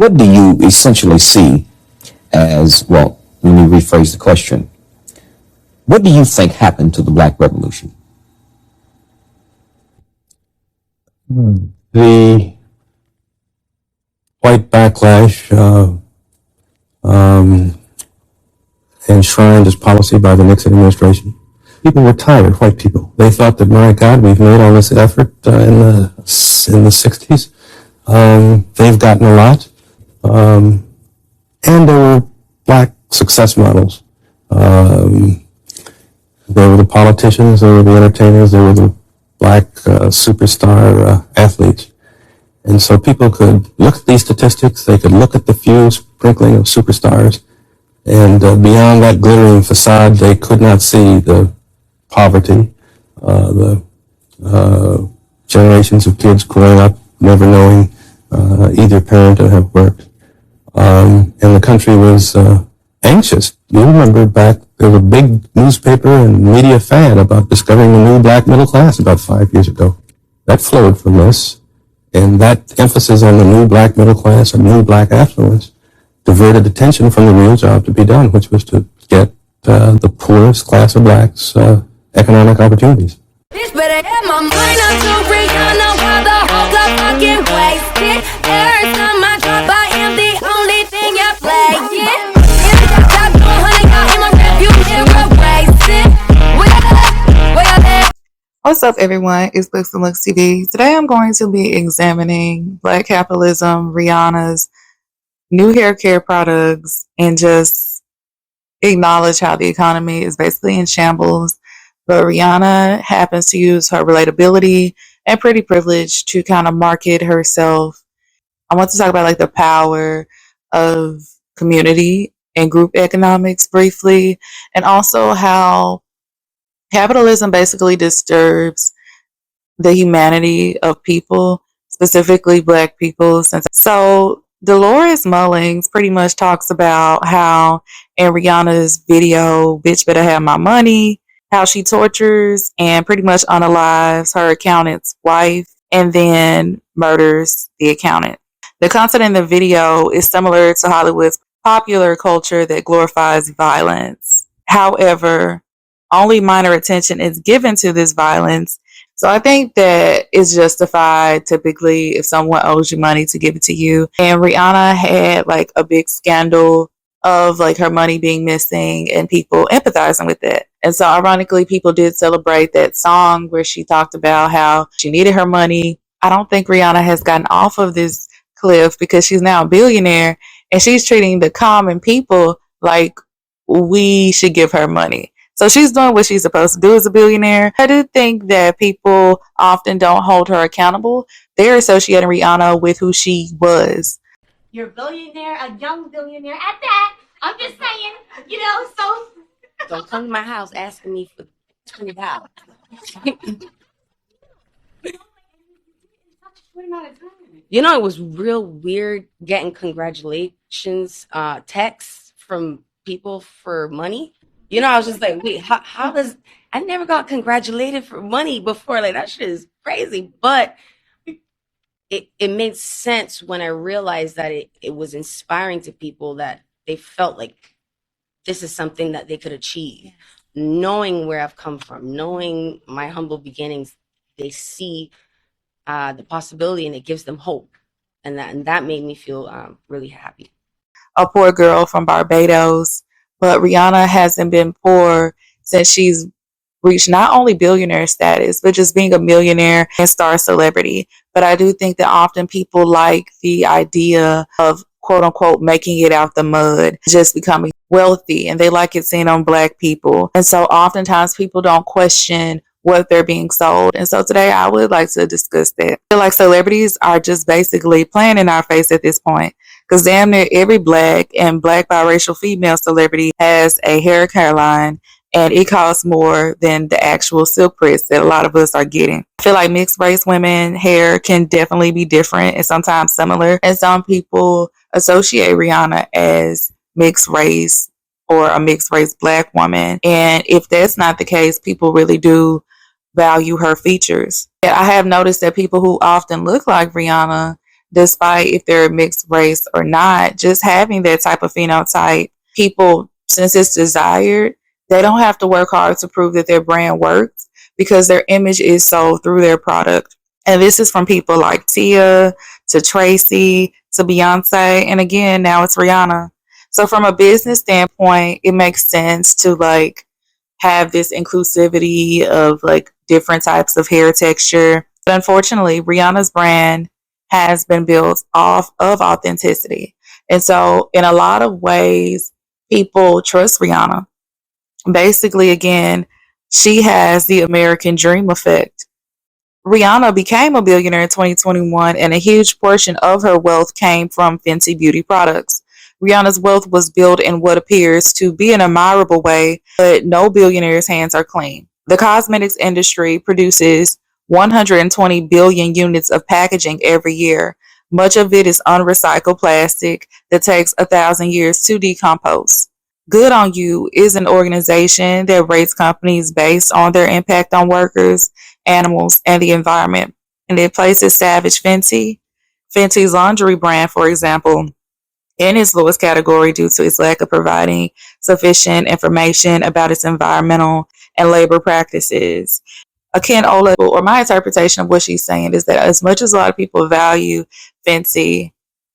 What do you essentially see as, well, let me rephrase the question. What do you think happened to the Black Revolution? The white backlash enshrined as policy by the Nixon administration. People were tired, white people. They thought that, my God, we've made all this effort in the 60s. They've gotten a lot. And there were black success models. There were the politicians, there were the entertainers, there were the black superstar athletes. And so people could look at these statistics, they could look at the few sprinkling of superstars, and beyond that glittering facade, they could not see the poverty, the generations of kids growing up never knowing either parent to have worked. And the country was anxious. You remember back, there was a big newspaper and media fad about discovering the new black middle class about 5 years ago. That flowed from this, and that emphasis on the new black middle class and new black affluence diverted attention from the real job to be done, which was to get the poorest class of blacks economic opportunities. Bitch, better have my mind up to Rihanna while the whole club fucking wasted. Every time I drop, I am the only thing I play. Yeah, if I got 200, y'all in my review, you're wasted. Where there? What's up, everyone? It's Books&Looks TV. Today I'm going to be examining Black capitalism, Rihanna's new hair care products, and just acknowledge how the economy is basically in shambles. But Rihanna happens to use her relatability and pretty privilege to kind of market herself. I want to talk about like the power of community and group economics briefly, and also how capitalism basically disturbs the humanity of people, specifically Black people. So Dolores Mullings pretty much talks about how in Rihanna's video, Bitch Better Have My Money, how she tortures and pretty much unalives her accountant's wife and then murders the accountant. The content in the video is similar to Hollywood's popular culture that glorifies violence. However, only minor attention is given to this violence. So I think that it's justified typically if someone owes you money to give it to you. And Rihanna had like a big scandal of like her money being missing and people empathizing with it. And so ironically, people did celebrate that song where she talked about how she needed her money. I don't think Rihanna has gotten off of this cliff because she's now a billionaire and she's treating the common people like we should give her money. So she's doing what she's supposed to do as a billionaire. I do think that people often don't hold her accountable. They're associating Rihanna with who she was. You're a billionaire, a young billionaire at that. I'm just saying, so. Don't come to my house asking me for $20. It was real weird getting congratulations texts from people for money. I was just like, wait, how does, I never got congratulated for money before. Like, that shit is crazy. But it made sense when I realized that it was inspiring to people, that they felt like this is something that they could achieve. Yes. Knowing where I've come from, knowing my humble beginnings, they see the possibility and it gives them hope. And that made me feel really happy. A poor girl from Barbados, but Rihanna hasn't been poor since she's reached not only billionaire status, but just being a millionaire and star celebrity. But I do think that often people like the idea of quote unquote making it out the mud, just becoming wealthy, and they like it seen on Black people. And so oftentimes people don't question what they're being sold. And so today I would like to discuss that. I feel like celebrities are just basically playing in our face at this point, because damn near every Black and Black biracial female celebrity has a hair care line, and it costs more than the actual silk press that a lot of us are getting. I feel like mixed race women hair can definitely be different and sometimes similar, and some people associate Rihanna as mixed race or a mixed race Black woman. And if that's not the case, people really do value her features. I have noticed that people who often look like Rihanna despite if they're mixed race or not. Just having that type of phenotype, people, since it's desired, they don't have to work hard to prove that their brand works because their image is sold through their product. And this is from people like Tia to Tracy to Beyonce. And again, now it's Rihanna. So from a business standpoint, it makes sense to like have this inclusivity of like different types of hair texture. But unfortunately, Rihanna's brand has been built off of authenticity. And so in a lot of ways, people trust Rihanna. Basically, again, she has the American dream effect. Rihanna became a billionaire in 2021, and a huge portion of her wealth came from Fenty beauty products. Rihanna's wealth was built in what appears to be an admirable way, but no billionaire's hands are clean. The cosmetics industry produces 120 billion units of packaging every year. Much of it is unrecycled plastic that takes 1,000 years to decompose. Good on You is an organization that rates companies based on their impact on workers, animals, and the environment. And it places Savage Fenty, Fenty's laundry brand, for example, in its lowest category due to its lack of providing sufficient information about its environmental and labor practices. Akin Ola, or my interpretation of what she's saying is that as much as a lot of people value Fenty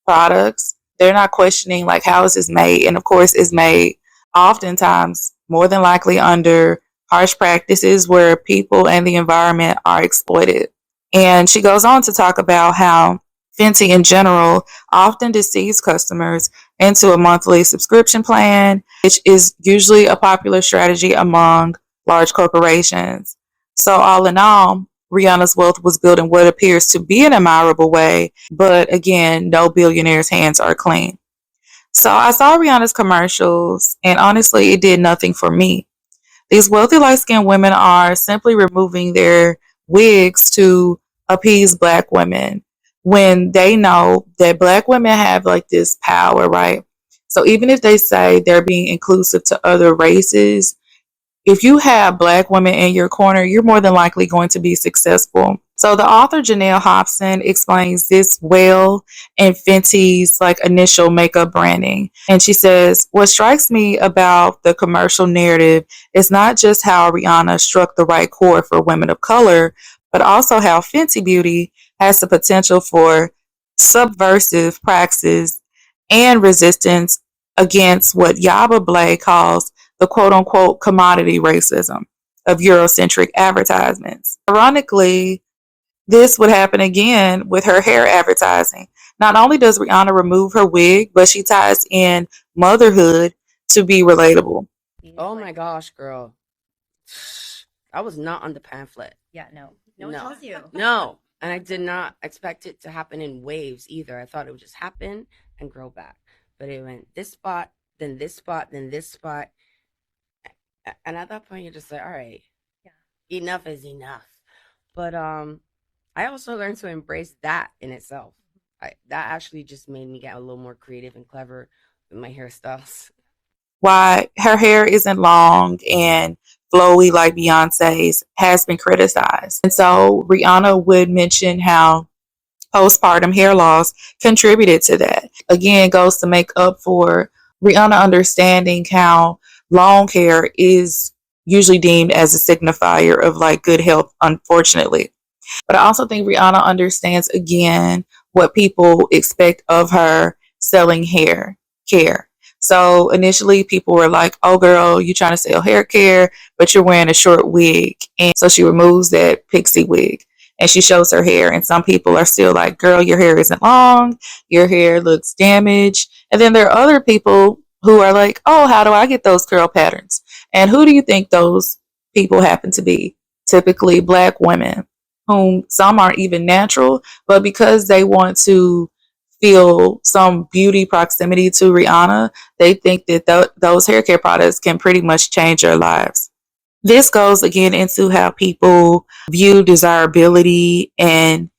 products, they're not questioning like how is this made, and of course it's made oftentimes more than likely under harsh practices where people and the environment are exploited. And she goes on to talk about how Fenty in general often deceives customers into a monthly subscription plan, which is usually a popular strategy among large corporations. So all in all, Rihanna's wealth was built in what appears to be an admirable way, but again, no billionaire's hands are clean. So I saw Rihanna's commercials, and honestly, it did nothing for me. These wealthy light-skinned women are simply removing their wigs to appease black women when they know that black women have like this power, right? So even if they say they're being inclusive to other races, if you have black women in your corner, you're more than likely going to be successful. So the author Janelle Hobson explains this well in Fenty's like initial makeup branding. And she says, what strikes me about the commercial narrative is not just how Rihanna struck the right chord for women of color, but also how Fenty Beauty has the potential for subversive praxis and resistance against what Yaba Blay calls the quote-unquote commodity racism of Eurocentric advertisements. Ironically, this would happen again with her hair advertising. Not only does Rihanna remove her wig, but she ties in motherhood to be relatable. Oh my gosh, girl. I was not on the pamphlet. Yeah, no. No one tells you. No. And I did not expect it to happen in waves either. I thought it would just happen and grow back. But it went this spot, then this spot, then this spot. And at that point, you're just like, all right, yeah, enough is enough. But I also learned to embrace that in itself. That actually just made me get a little more creative and clever with my hairstyles. Why her hair isn't long and flowy like Beyonce's has been criticized. And so Rihanna would mention how postpartum hair loss contributed to that. Again, goes to make up for Rihanna understanding how long hair is usually deemed as a signifier of like good health, unfortunately. But I also think Rihanna understands again what people expect of her selling hair care. So initially people were like, oh girl, you trying to sell hair care, but you're wearing a short wig. And so she removes that pixie wig and she shows her hair. And some people are still like, girl, your hair isn't long. Your hair looks damaged. And then there are other people who are like, oh, how do I get those curl patterns? And who do you think those people happen to be? Typically black women, whom some aren't even natural, but because they want to feel some beauty proximity to Rihanna, they think that those hair care products can pretty much change their lives. This goes again into how people view desirability and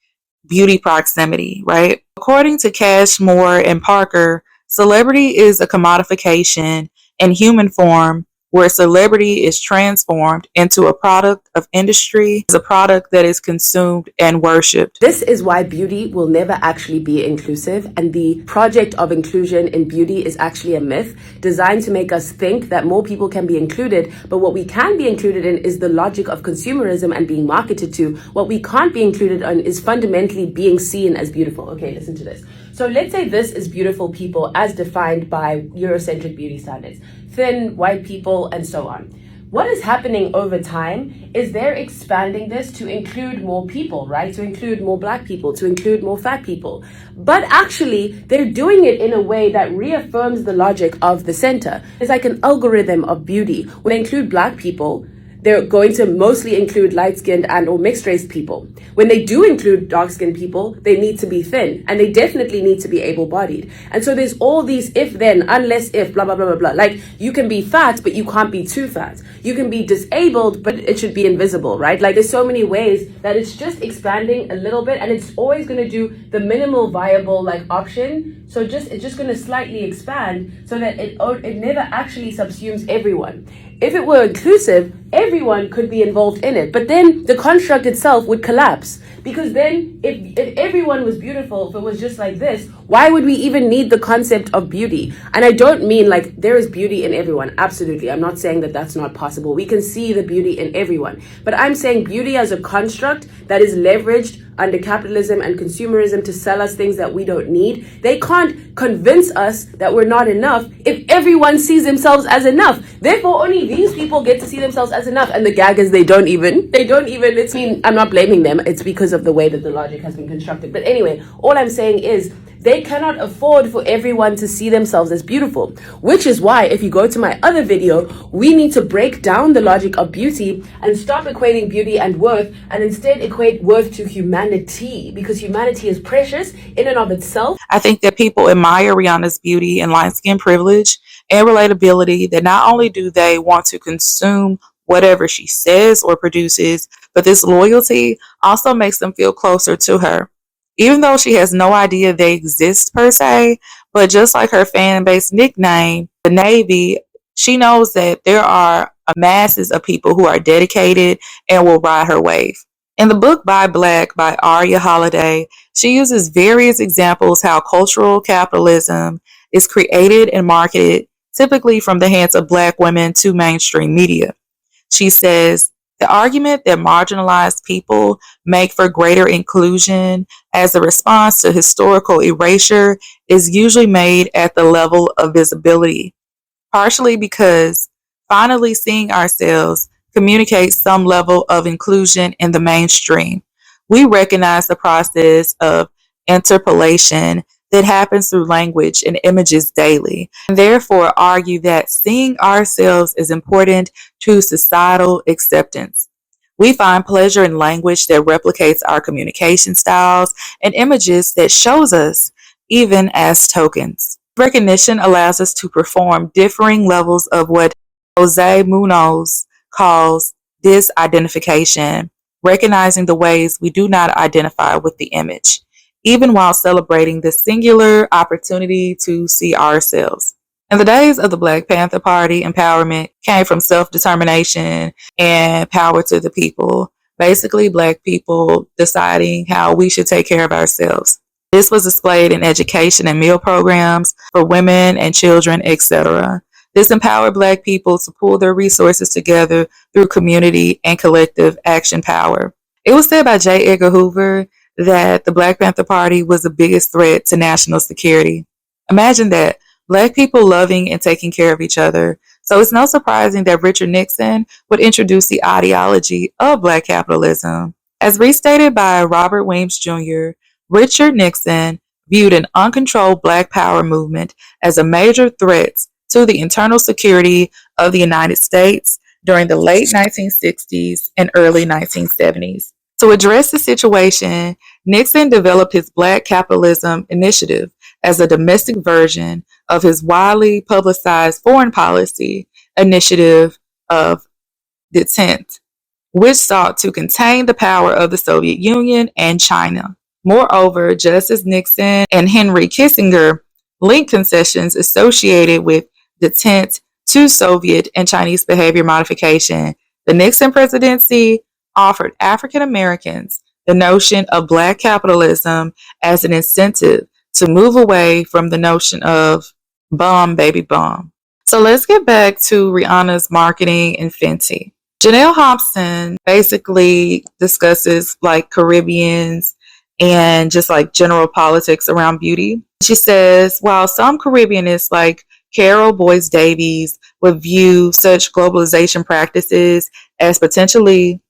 beauty proximity, right? According to Cashmore and Parker, celebrity is a commodification in human form where celebrity is transformed into a product of industry, as a product that is consumed and worshipped. This is why beauty will never actually be inclusive, and the project of inclusion in beauty is actually a myth designed to make us think that more people can be included, but what we can be included in is the logic of consumerism and being marketed to. What we can't be included in is fundamentally being seen as beautiful. Okay, listen to this. So let's say this is beautiful people as defined by Eurocentric beauty standards, thin, white people, and so on. What is happening over time is they're expanding this to include more people, right? To include more black people, to include more fat people. But actually, they're doing it in a way that reaffirms the logic of the center. It's like an algorithm of beauty. When they include black people, they're going to mostly include light-skinned and or mixed-race people. When they do include dark-skinned people, they need to be thin, and they definitely need to be able-bodied. And so there's all these if-then, unless-if, blah, blah, blah, blah, blah. Like, you can be fat, but you can't be too fat. You can be disabled, but it should be invisible, right? Like, there's so many ways that it's just expanding a little bit, and it's always going to do the minimal viable, like, option. So it's just going to slightly expand so that it never actually subsumes everyone. If it were inclusive, everyone could be involved in it. But then the construct itself would collapse. Because then if everyone was beautiful, if it was just like this, why would we even need the concept of beauty? And I don't mean like there is beauty in everyone. Absolutely. I'm not saying that that's not possible. We can see the beauty in everyone. But I'm saying beauty as a construct that is leveraged under capitalism and consumerism to sell us things that we don't need. They can't convince us that we're not enough if everyone sees themselves as enough. Therefore, only these people get to see themselves as enough. And the gag is they don't even, I'm not blaming them. It's because of the way that the logic has been constructed. But anyway, all I'm saying is they cannot afford for everyone to see themselves as beautiful, which is why if you go to my other video, we need to break down the logic of beauty and stop equating beauty and worth and instead equate worth to humanity, because humanity is precious in and of itself. I think that people admire Rihanna's beauty and light skin privilege and relatability, that not only do they want to consume whatever she says or produces, but this loyalty also makes them feel closer to her. Even though she has no idea they exist per se, but just like her fan base nickname, the Navy, she knows that there are masses of people who are dedicated and will ride her wave. In the book Buy Black by Aria Holiday, she uses various examples how cultural capitalism is created and marketed typically from the hands of black women to mainstream media. She says, the argument that marginalized people make for greater inclusion as a response to historical erasure is usually made at the level of visibility, partially because finally seeing ourselves communicates some level of inclusion in the mainstream. We recognize the process of interpolation that happens through language and images daily, and therefore argue that seeing ourselves is important to societal acceptance. We find pleasure in language that replicates our communication styles and images that shows us, even as tokens. Recognition allows us to perform differing levels of what Jose Munoz calls disidentification, recognizing the ways we do not identify with the image, even while celebrating the singular opportunity to see ourselves. In the days of the Black Panther Party, empowerment came from self-determination and power to the people. Basically, black people deciding how we should take care of ourselves. This was displayed in education and meal programs for women and children, etc. This empowered black people to pool their resources together through community and collective action power. It was said by J. Edgar Hoover that the Black Panther Party was the biggest threat to national security. Imagine that, black people loving and taking care of each other. So it's not surprising that Richard Nixon would introduce the ideology of black capitalism. As restated by Robert Weems Jr., Richard Nixon viewed an uncontrolled black power movement as a major threat to the internal security of the United States during the late 1960s and early 1970s. To address the situation, Nixon developed his Black Capitalism Initiative as a domestic version of his widely publicized foreign policy initiative of Detente, which sought to contain the power of the Soviet Union and China. Moreover, just as Nixon and Henry Kissinger linked concessions associated with Detente to Soviet and Chinese behavior modification, the Nixon presidency offered African Americans the notion of black capitalism as an incentive to move away from the notion of bomb, baby, bomb. So let's get back to Rihanna's marketing and Fenty. Janelle Hobson basically discusses like Caribbeans and just like general politics around beauty. She says, while some Caribbeanists like Carol Boyce Davies would view such globalization practices as potentially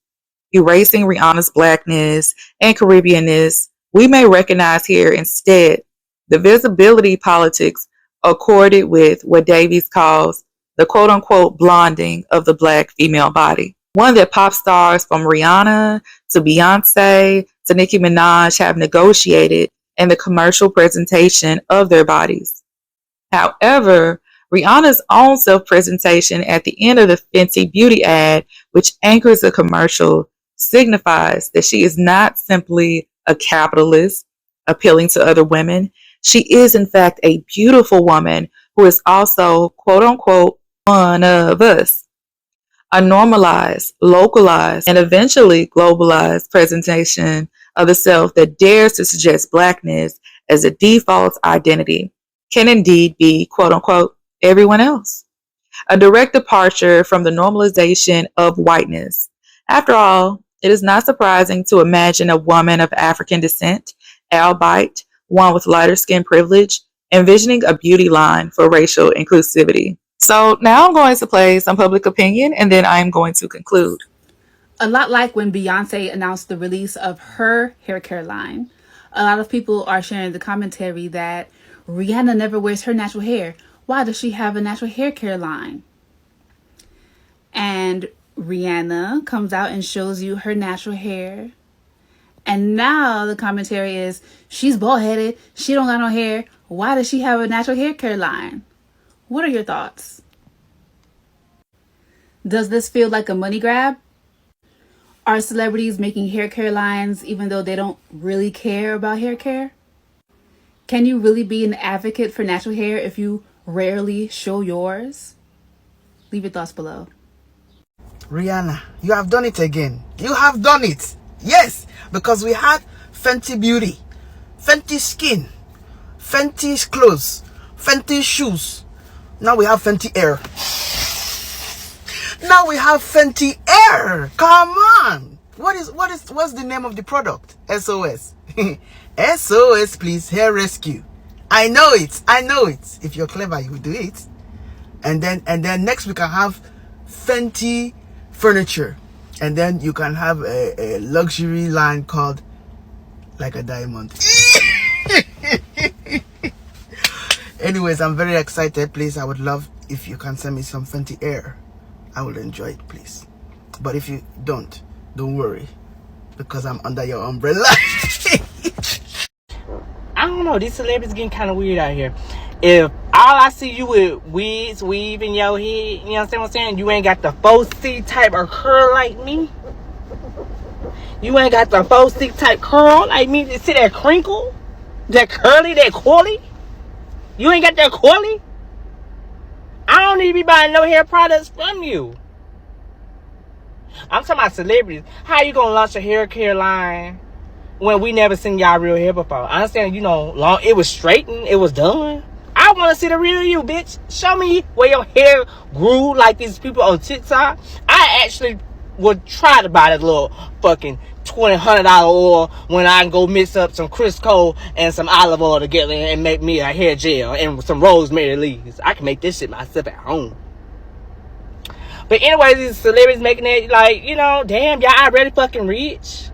erasing Rihanna's blackness and Caribbeanness, we may recognize here instead the visibility politics accorded with what Davies calls the quote-unquote blonding of the black female body. One that pop stars from Rihanna to Beyonce to Nicki Minaj have negotiated in the commercial presentation of their bodies. However, Rihanna's own self-presentation at the end of the Fenty beauty ad, which anchors the commercial, signifies that she is not simply a capitalist appealing to other women. She is, in fact, a beautiful woman who is also, quote unquote, one of us. A normalized, localized, and eventually globalized presentation of the self that dares to suggest blackness as a default identity can indeed be, quote unquote, everyone else. A direct departure from the normalization of whiteness. After all, it is not surprising to imagine a woman of African descent, albeit one with lighter skin privilege, envisioning a beauty line for racial inclusivity. So now I'm going to play some public opinion and then I'm going to conclude. A lot like when Beyonce announced the release of her hair care line, a lot of people are sharing the commentary that Rihanna never wears her natural hair. Why does she have a natural hair care line? And Rihanna comes out and shows you her natural hair. And now the commentary is, she's bald-headed, she don't got no hair. Why does she have a natural hair care line? What are your thoughts? Does this feel like a money grab? Are celebrities making hair care lines even though they don't really care about hair care? Can you really be an advocate for natural hair if you rarely show yours? Leave your thoughts below. Rihanna, you have done it again. You have done it. Yes, because we had Fenty Beauty, Fenty Skin, Fenty's clothes, Fenty shoes. Now we have Fenty Air. Now we have Fenty Air. Come on. What's the name of the product? SOS. SOS, please, hair rescue. I know it. If you're clever, you will do it. And then next we can have Fenty furniture. And then you can have a luxury line called Like a Diamond. Anyways, I'm very excited. Please, I would love if you can send me some Fenty Air. I will enjoy it, please. But if you don't worry, because I'm under your umbrella. I don't know, these celebrities getting kind of weird out here. If all I see you with wigs, weave in your head, you know what I'm saying? You ain't got the 4C type of curl like me. You ain't got the 4C type curl like me. See that crinkle? That curly, that coily? You ain't got that coily? I don't need to be buying no hair products from you. I'm talking about celebrities. How you gonna launch a hair care line when we never seen y'all real hair before? I understand, long it was straightened, it was done. I want to see the real you, bitch. Show me where your hair grew like these people on TikTok. I actually would try to buy that little fucking $100 oil when I can go mix up some Crisco and some olive oil together and make me a hair gel and some rosemary leaves. I can make this shit myself at home. But anyways, these celebrities making it like, damn, y'all already fucking rich.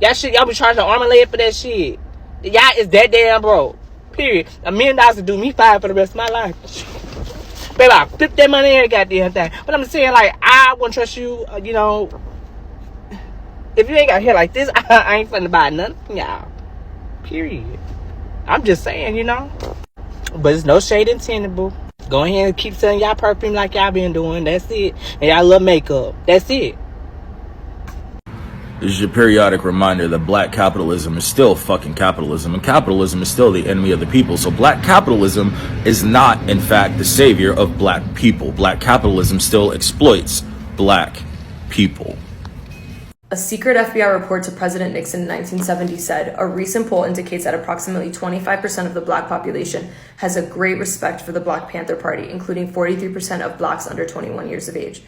Y'all be charging an arm and leg for that shit. Y'all is that damn broke. Period. $1 million to do me fine for the rest of my life. Baby, I flip that money every goddamn thing. But I'm saying, like, I wouldn't trust you, if you ain't got hair like this, I ain't finna buy nothing from y'all. Period. I'm just saying, But it's no shade intended, boo. Go ahead and keep selling y'all perfume like y'all been doing. That's it. And y'all love makeup. That's it. This is your periodic reminder that black capitalism is still fucking capitalism, and capitalism is still the enemy of the people. So black capitalism is not, in fact, the savior of black people. Black capitalism still exploits black people. A secret FBI report to President Nixon in 1970 said, a recent poll indicates that approximately 25% of the black population has a great respect for the Black Panther Party, including 43% of blacks under 21 years of age.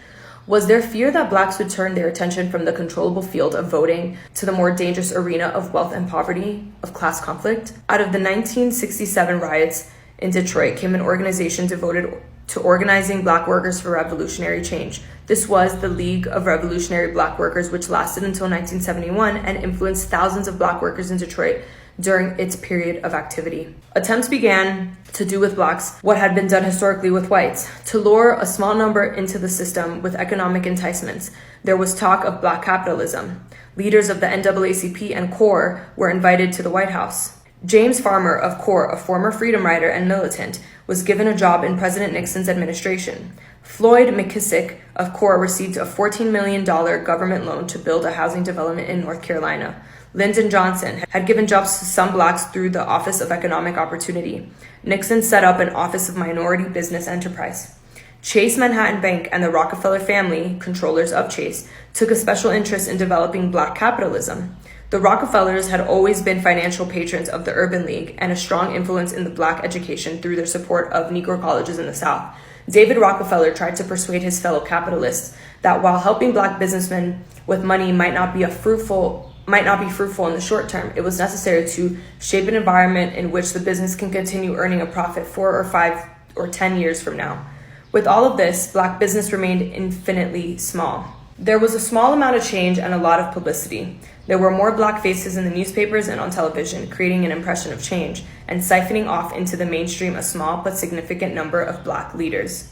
Was there fear that blacks would turn their attention from the controllable field of voting to the more dangerous arena of wealth and poverty, of class conflict? Out of the 1967 riots in Detroit came an organization devoted to organizing black workers for revolutionary change. This was the League of Revolutionary Black Workers, which lasted until 1971 and influenced thousands of black workers in Detroit during its period of activity. Attempts began to do with blacks what had been done historically with whites, to lure a small number into the system with economic enticements. There was talk of black capitalism. Leaders of the NAACP and CORE were invited to the White House. James Farmer of CORE, a former freedom rider and militant, was given a job in President Nixon's administration. Floyd McKissick of CORE received a $14 million government loan to build a housing development in North Carolina. Lyndon Johnson had given jobs to some blacks through the Office of Economic Opportunity. Nixon set up an Office of Minority Business Enterprise. Chase Manhattan Bank and the Rockefeller family, controllers of Chase, took a special interest in developing black capitalism. The Rockefellers had always been financial patrons of the Urban League and a strong influence in the black education through their support of Negro colleges in the South. David Rockefeller tried to persuade his fellow capitalists that while helping black businessmen with money might not be fruitful in the short term, it was necessary to shape an environment in which the business can continue earning a profit 4 or 5 or 10 years from now. With all of this, black business remained infinitely small. There was a small amount of change and a lot of publicity. There were more black faces in the newspapers and on television, creating an impression of change and siphoning off into the mainstream a small but significant number of black leaders.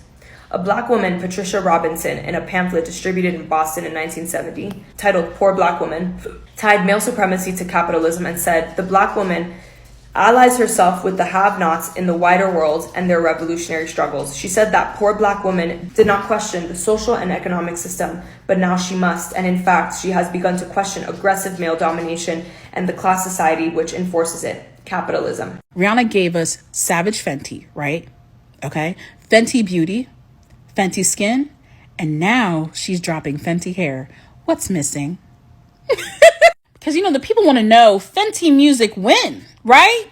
A black woman, Patricia Robinson, in a pamphlet distributed in Boston in 1970, titled Poor Black Woman, tied male supremacy to capitalism and said, the black woman allies herself with the have-nots in the wider world and their revolutionary struggles. She said that poor black woman did not question the social and economic system, but now she must, and in fact, she has begun to question aggressive male domination and the class society which enforces it, capitalism. Rihanna gave us Savage Fenty, right? Okay. Fenty Beauty, Fenty Skin, and now she's dropping Fenty Hair. What's missing? Because, the people want to know Fenty music when, right?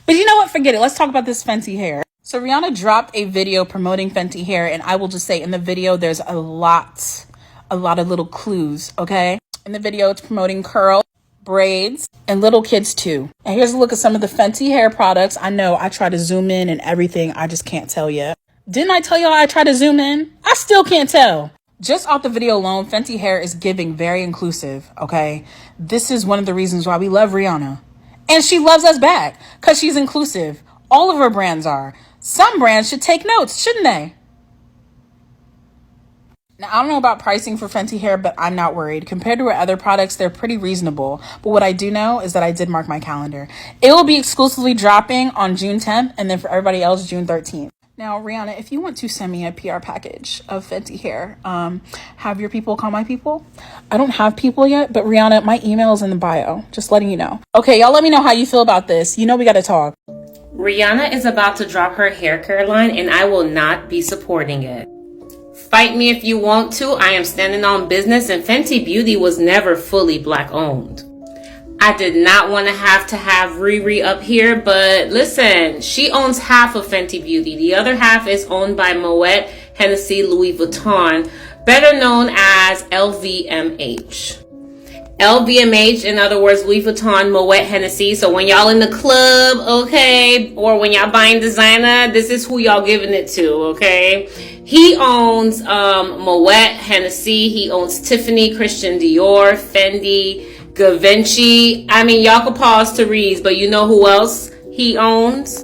But you know what? Forget it. Let's talk about this Fenty Hair. So Rihanna dropped a video promoting Fenty Hair, and I will just say in the video, there's a lot of little clues, okay? In the video, it's promoting curl, braids, and little kids too. And here's a look at some of the Fenty Hair products. I know I try to zoom in and everything. I just can't tell you. Didn't I tell y'all I try to zoom in? I still can't tell. Just off the video alone, Fenty Hair is giving very inclusive, okay? This is one of the reasons why we love Rihanna. And she loves us back, because she's inclusive. All of her brands are. Some brands should take notes, shouldn't they? Now, I don't know about pricing for Fenty Hair, but I'm not worried. Compared to her other products, they're pretty reasonable. But what I do know is that I did mark my calendar. It will be exclusively dropping on June 10th, and then for everybody else, June 13th. Now, Rihanna, if you want to send me a PR package of Fenty Hair, have your people call my people. I don't have people yet, but Rihanna, my email is in the bio. Just letting you know. Okay, y'all let me know how you feel about this. We got to talk. Rihanna is about to drop her hair care line, and I will not be supporting it. Fight me if you want to. I am standing on business, and Fenty Beauty was never fully black owned. I did not want to have Riri up here, but listen, she owns half of Fenty Beauty. The other half is owned by Moet Hennessy Louis Vuitton, better known as LVMH. LVMH, in other words, Louis Vuitton, Moet Hennessy. So when y'all in the club, okay, or when y'all buying designer, this is who y'all giving it to, okay? He owns Moet Hennessy. He owns Tiffany, Christian Dior, Fendi, Givenchy. I mean, y'all could pause to read, but you know who else he owns?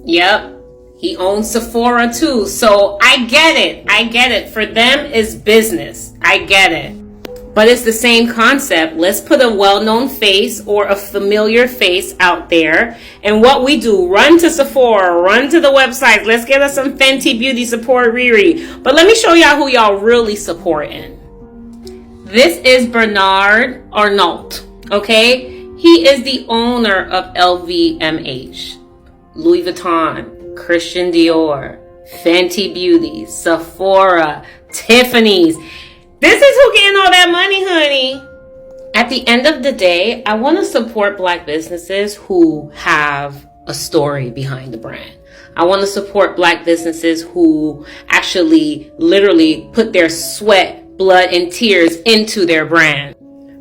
Yep, he owns Sephora too. So I get it. For them, it's business. I get it. But it's the same concept. Let's put a well-known face or a familiar face out there. And what we do, run to Sephora, run to the website. Let's get us some Fenty Beauty support Riri. But let me show y'all who y'all really supporting. This is Bernard Arnault, okay? He is the owner of LVMH, Louis Vuitton, Christian Dior, Fenty Beauty, Sephora, Tiffany's. This is who getting all that money, honey. At the end of the day, I want to support Black businesses who have a story behind the brand. I want to support Black businesses who actually literally put their sweat, blood, and tears into their brand.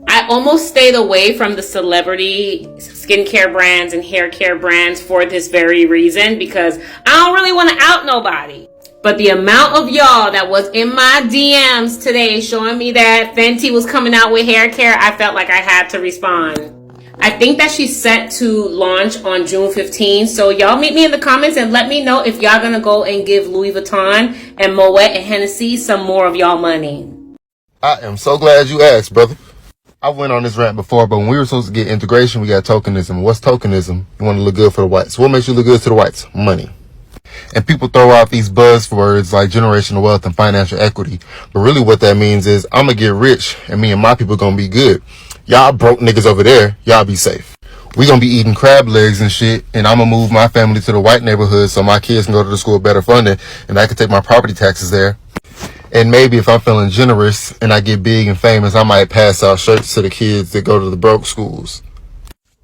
I almost stayed away from the celebrity skincare brands and hair care brands for this very reason, because I don't really want to out nobody. But the amount of y'all that was in my DMs today showing me that Fenty was coming out with hair care, I felt like I had to respond. I think that she's set to launch on June 15th. So y'all meet me in the comments and let me know if y'all gonna go and give Louis Vuitton and Moet and Hennessy some more of y'all money. I am so glad you asked, brother. I went on this rant before, but when we were supposed to get integration, we got tokenism. What's tokenism? You want to look good for the whites. What makes you look good to the whites? Money. And people throw out these buzzwords like generational wealth and financial equity. But really what that means is I'm going to get rich and me and my people going to be good. Y'all broke niggas over there, y'all be safe. We going to be eating crab legs and shit, and I'm going to move my family to the white neighborhood so my kids can go to the school with better funding and I can take my property taxes there. And maybe if I'm feeling generous and I get big and famous, I might pass out shirts to the kids that go to the broke schools.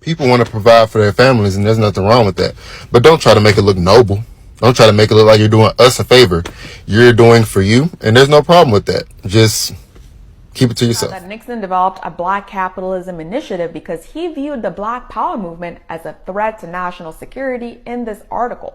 People want to provide for their families, and there's nothing wrong with that. But don't try to make it look noble. Don't try to make it look like you're doing us a favor. You're doing for you, and there's no problem with that. Just keep it to yourself. That Nixon developed a Black capitalism initiative because he viewed the Black power movement as a threat to national security in this article.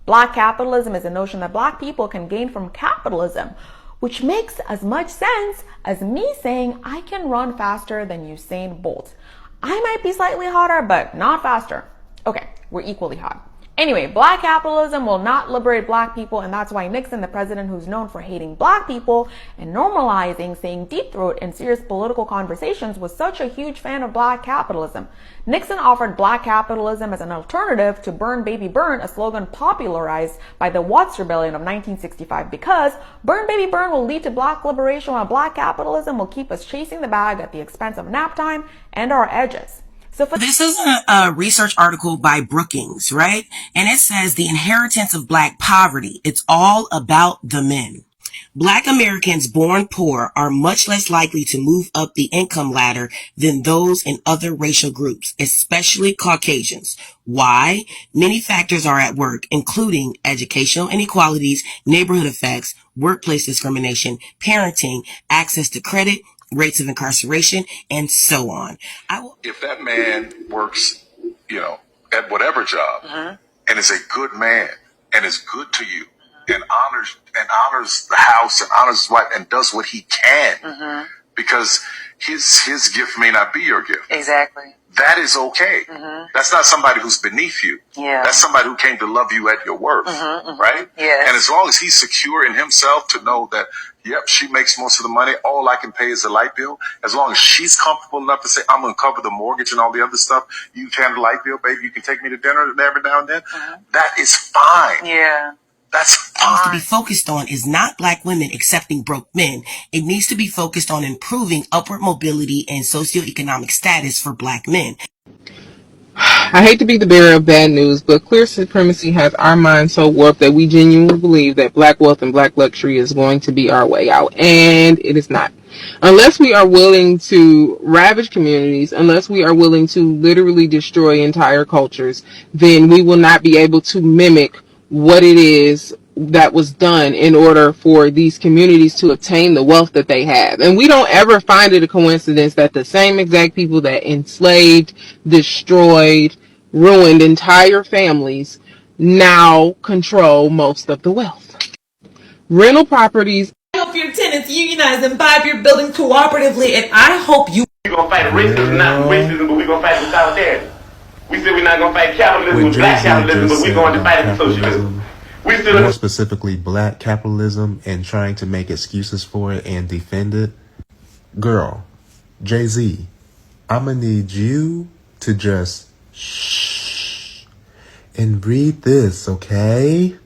Black capitalism is a notion that Black people can gain from capitalism, which makes as much sense as me saying I can run faster than Usain Bolt. I might be slightly hotter, but not faster. Okay, we're equally hot. Anyway, Black capitalism will not liberate Black people, and that's why Nixon, the president who's known for hating Black people and normalizing saying deep throat in serious political conversations, was such a huge fan of Black capitalism. Nixon offered Black capitalism as an alternative to Burn Baby Burn, a slogan popularized by the Watts Rebellion of 1965, because Burn Baby Burn will lead to Black liberation, while Black capitalism will keep us chasing the bag at the expense of nap time and our edges. So this is a research article by Brookings, right? And it says the inheritance of Black poverty. It's all about the men. Black Americans born poor are much less likely to move up the income ladder than those in other racial groups, especially Caucasians. Why? Many factors are at work, including educational inequalities, neighborhood effects, workplace discrimination, parenting, access to credit, rates of incarceration, and so on. If that man works, at whatever job, and is a good man and is good to you and honors the house and honors his wife and does what he can, because his gift may not be your gift. Exactly. That is okay. That's not somebody who's beneath you. Yeah. That's somebody who came to love you at your worth, right? Yes. And as long as he's secure in himself to know that, yep, she makes most of the money, all I can pay is a light bill. As long as she's comfortable enough to say, I'm going to cover the mortgage and all the other stuff, you can the light bill, baby, you can take me to dinner every now and then. That is fine. Yeah. That's fine. To be focused on is not Black women accepting broke men. It needs to be focused on improving upward mobility and socioeconomic status for Black men. I hate to be the bearer of bad news, but clear supremacy has our minds so warped that we genuinely believe that Black wealth and Black luxury is going to be our way out, and it is not. Unless we are willing to ravage communities, unless we are willing to literally destroy entire cultures, then we will not be able to mimic what it is that was done in order for these communities to obtain the wealth that they have. And we don't ever find it a coincidence that the same exact people that enslaved, destroyed, ruined entire families now control most of the wealth. Rental properties. I hope your tenants unionize and buy up your building cooperatively, and I hope you... We're going to fight racism, not racism, but we're going to fight with solidarity. We said we're not going to fight capitalism with Black capitalism, but we're going to fight it with socialism. More specifically, Black capitalism, and trying to make excuses for it and defend it. Girl, Jay-Z, I'ma need you to just shh and read this, okay?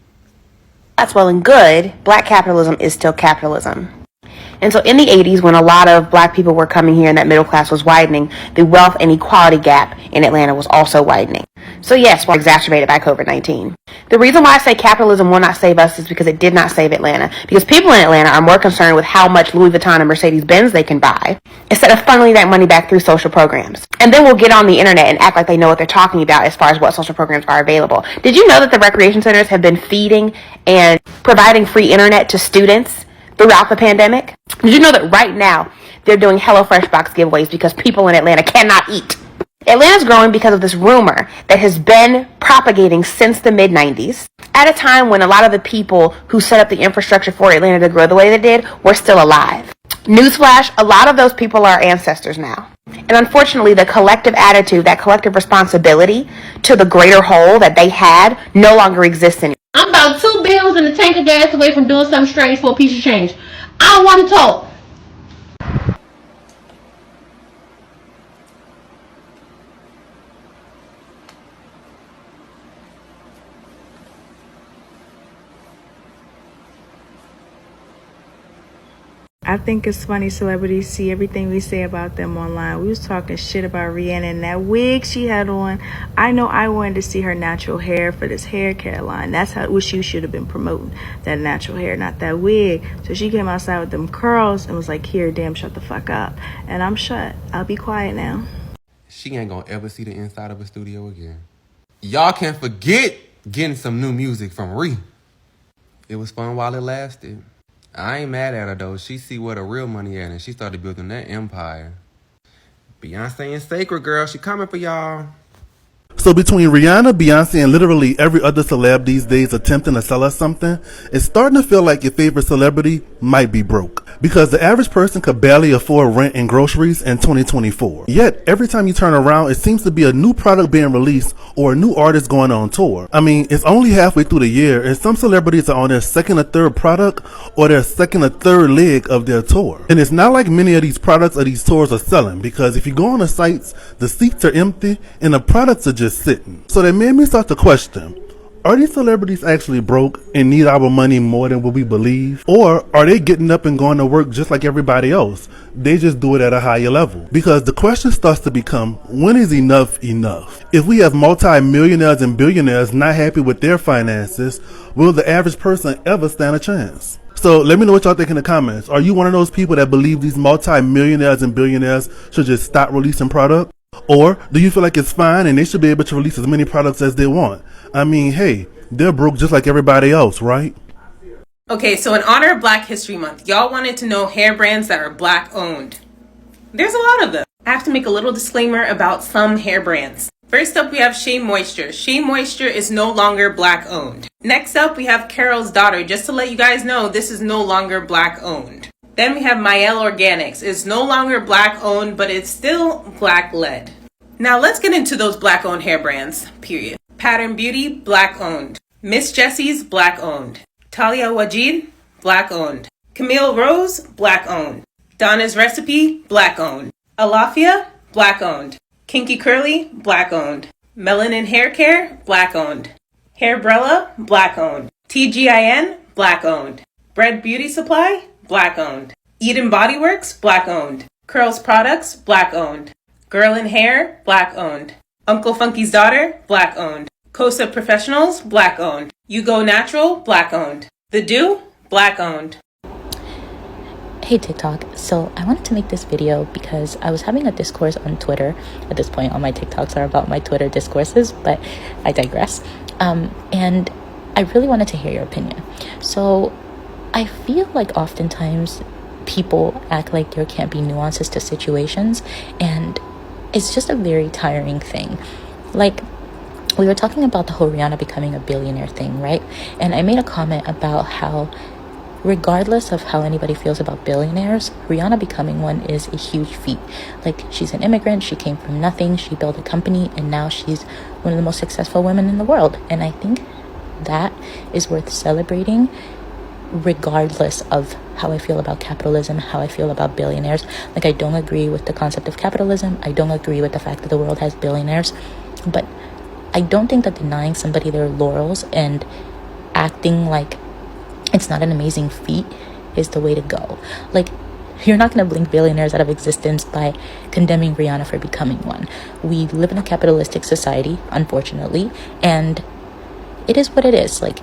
That's well and good. Black capitalism is still capitalism. And so in the 80s, when a lot of black people were coming here and that middle class was widening, the wealth and equality gap in Atlanta was also widening. So yes, we're exacerbated by COVID-19. The reason why I say capitalism will not save us is because it did not save Atlanta. Because people in Atlanta are more concerned with how much Louis Vuitton and Mercedes-Benz they can buy instead of funneling that money back through social programs. And then we'll get on the internet and act like they know what they're talking about as far as what social programs are available. Did you know that the recreation centers have been feeding and providing free internet to students throughout the pandemic? Did you know that right now they're doing HelloFresh box giveaways because people in Atlanta cannot eat? Atlanta's growing because of this rumor that has been propagating since the mid-90s, at a time when a lot of the people who set up the infrastructure for Atlanta to grow the way they did were still alive. Newsflash, a lot of those people are our ancestors now. And unfortunately, the collective attitude, that collective responsibility to the greater whole that they had no longer exists anymore. I'm about 2 bills and a tank of gas away from doing something strange for a piece of change. I don't want to talk. I think it's funny celebrities see everything we say about them online. We was talking shit about Rihanna and that wig she had on. I know I wanted to see her natural hair for this hair care line. That's what she should have been promoting, that natural hair, not that wig. So she came outside with them curls and was like, here, damn, shut the fuck up. And I'm shut. I'll be quiet now. She ain't gonna ever see the inside of a studio again. Y'all can't forget getting some new music from Ree. It was fun while it lasted. I ain't mad at her though. She see where the real money at and she started building that empire. Beyonce and Sacred, girl, she coming for y'all. So between Rihanna, Beyonce, and literally every other celeb these days attempting to sell us something, it's starting to feel like your favorite celebrity might be broke. Because the average person could barely afford rent and groceries in 2024. Yet, every time you turn around, it seems to be a new product being released or a new artist going on tour. I mean, it's only halfway through the year and some celebrities are on their second or third product or their second or third leg of their tour. And it's not like many of these products or these tours are selling, because if you go on the sites, the seats are empty and the products are just sitting. So that made me start to question, are these celebrities actually broke and need our money more than what we believe? Or are they getting up and going to work just like everybody else? They just do it at a higher level. Because the question starts to become, when is enough enough? If we have multi-millionaires and billionaires not happy with their finances, will the average person ever stand a chance? So let me know what y'all think in the comments. Are you one of those people that believe these multi-millionaires and billionaires should just stop releasing product? Or do you feel like it's fine and they should be able to release as many products as they want? I mean, hey, they're broke just like everybody else, right? Okay, so in honor of Black History Month, y'all wanted to know hair brands that are Black owned. There's a lot of them. I have to make a little disclaimer about some hair brands. First up, we have Shea Moisture. Shea Moisture is no longer Black owned. Next up, we have Carol's Daughter. Just to let you guys know, this is no longer Black owned. Then we have Mael Organics. It's no longer Black owned, but it's still Black led. Now let's get into those Black owned hair brands, period. Pattern Beauty, Black owned. Miss Jessie's, Black owned. Talia Wajid, Black owned. Camille Rose, Black owned. Donna's Recipe, Black owned. Alafia, Black owned. Kinky Curly, Black owned. Melanin Hair Care, Black owned. Hairbrella, Black owned. TGIN, Black owned. Bread Beauty Supply, Black owned. Eden Body Works, Black owned. Curls Products, Black owned. Girl in Hair, Black owned. Uncle Funky's Daughter, Black owned. Kosa Professionals, Black owned. You Go Natural, Black owned. The Do, Black owned. Hey TikTok, so I wanted to make this video because I was having a discourse on Twitter. At this point, all my TikToks are about my Twitter discourses, but I digress. And I really wanted to hear your opinion. So I feel like oftentimes people act like there can't be nuances to situations, and it's just a very tiring thing. Like, we were talking about the whole Rihanna becoming a billionaire thing, right? And I made a comment about how regardless of how anybody feels about billionaires, Rihanna becoming one is a huge feat. Like, she's an immigrant, she came from nothing, she built a company, and now she's one of the most successful women in the world. And I think that is worth celebrating, regardless of how I feel about capitalism, how I feel about billionaires. Like, I don't agree with the concept of capitalism. I don't agree with the fact that the world has billionaires. But I don't think that denying somebody their laurels and acting like it's not an amazing feat is the way to go. Like, You're not going to blink billionaires out of existence by condemning Rihanna for becoming one. We live in a capitalistic society, unfortunately, and it is what it is. Like,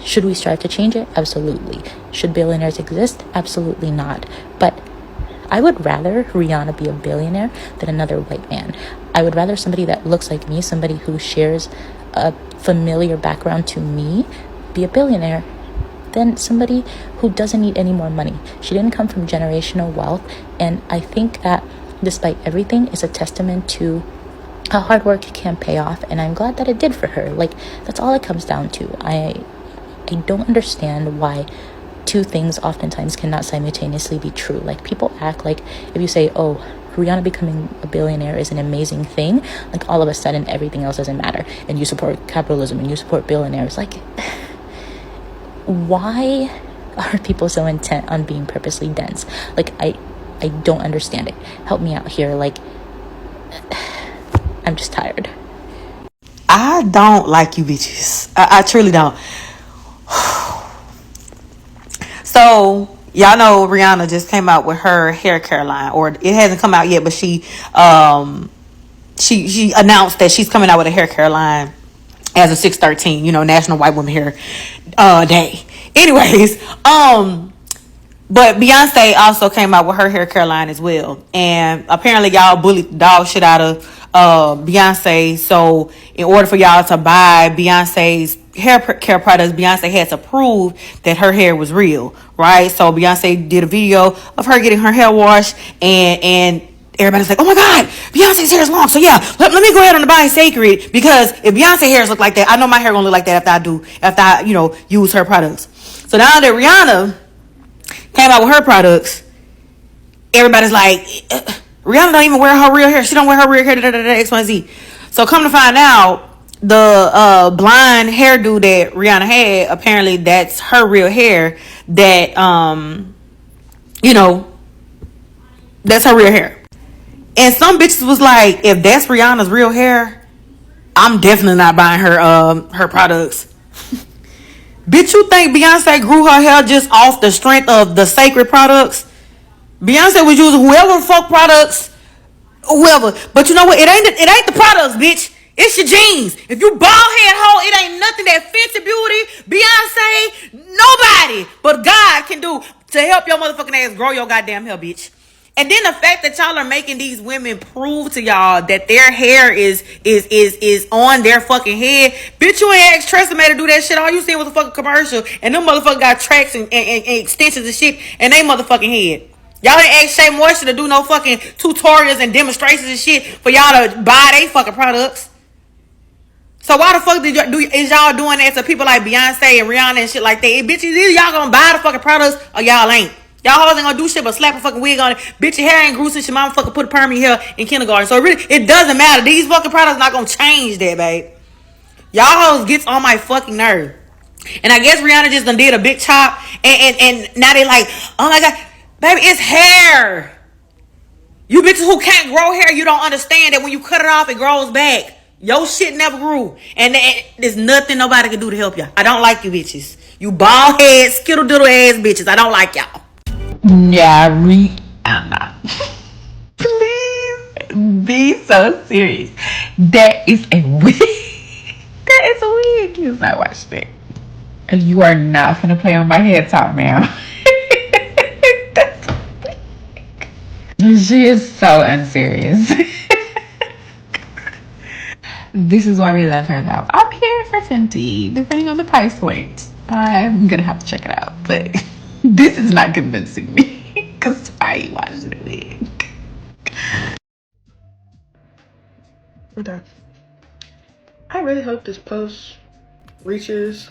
should we strive to change it? Absolutely. Should billionaires exist? Absolutely not. But I would rather Rihanna be a billionaire than another white man. I would rather somebody that looks like me, somebody who shares a familiar background to me, be a billionaire than somebody who doesn't need any more money. She didn't come from generational wealth, and I think that despite everything is a testament to how hard work can pay off, and I'm glad that it did for her. Like, that's all it comes down to. I don't understand why two things oftentimes cannot simultaneously be true. Like, people act like if you say, oh, Rihanna becoming a billionaire is an amazing thing, like all of a sudden everything else doesn't matter, and you support capitalism and you support billionaires. Like, why are people so intent on being purposely dense? Like, I don't understand it. Help me out here. Like, I'm just tired. I don't like you bitches. I truly don't. So y'all know Rihanna just came out with her hair care line, or it hasn't come out yet, but she announced that she's coming out with a hair care line as a 6/13, National White Woman Hair Day. Anyways, but Beyonce also came out with her hair care line as well, and apparently y'all bullied the dog shit out of Beyonce. So in order for y'all to buy Beyonce's hair care products, Beyonce had to prove that her hair was real, right? So Beyonce did a video of her getting her hair washed, and everybody's like, oh my God, Beyonce's hair is long. So yeah, let me go ahead and buy Sacred, because if Beyonce hairs look like that, I know my hair gonna look like that after I use her products. So now that Rihanna came out with her products, everybody's like, Rihanna don't even wear her real hair. She don't wear her real hair, XYZ. So come to find out, the blonde hairdo that Rihanna had, apparently that's her real hair. That's her real hair. And some bitches was like, if that's Rihanna's real hair, I'm definitely not buying her products. Bitch, you think Beyonce grew her hair just off the strength of the Sacred products? Beyonce was using whoever fuck products, whoever. But you know what? It ain't the products, bitch. It's your jeans. If you bald head hoe, it ain't nothing that Fenty Beauty, Beyonce, nobody but God can do to help your motherfucking ass grow your goddamn hair, bitch. And then the fact that y'all are making these women prove to y'all that their hair is on their fucking head. Bitch, you ain't asked Tresemme to do that shit. All you seen was a fucking commercial, and them motherfuckers got tracks and extensions and shit in they motherfucking head. Y'all ain't asked Shea Moisture to do no fucking tutorials and demonstrations and shit for y'all to buy they fucking products. So why the fuck is y'all doing that to people like Beyonce and Rihanna and shit like that? Bitches, either y'all gonna buy the fucking products or y'all ain't. Y'all hoes ain't gonna do shit but slap a fucking wig on it. Bitch, your hair ain't grew since your mama fucking put a perm in your hair in kindergarten. So it doesn't matter. These fucking products not gonna change that, babe. Y'all hoes gets on my fucking nerve. And I guess Rihanna just done did a big chop, and now they like, oh my God, baby, it's hair. You bitches who can't grow hair, you don't understand that when you cut it off, it grows back. Your shit never grew. And there's nothing nobody can do to help y'all. I don't like you bitches. You bald head, skittle diddle ass bitches. I don't like y'all. Yeah, Rihanna. Please be so serious. That is a wig. That is a wig. You not watch that. You are not gonna play on my head top, ma'am. She is so unserious. This is why we love her though. I'm here for Fenty, depending on the price point. I'm gonna have to check it out, but this is not convincing me because I watched the wig. Okay. I really hope this post reaches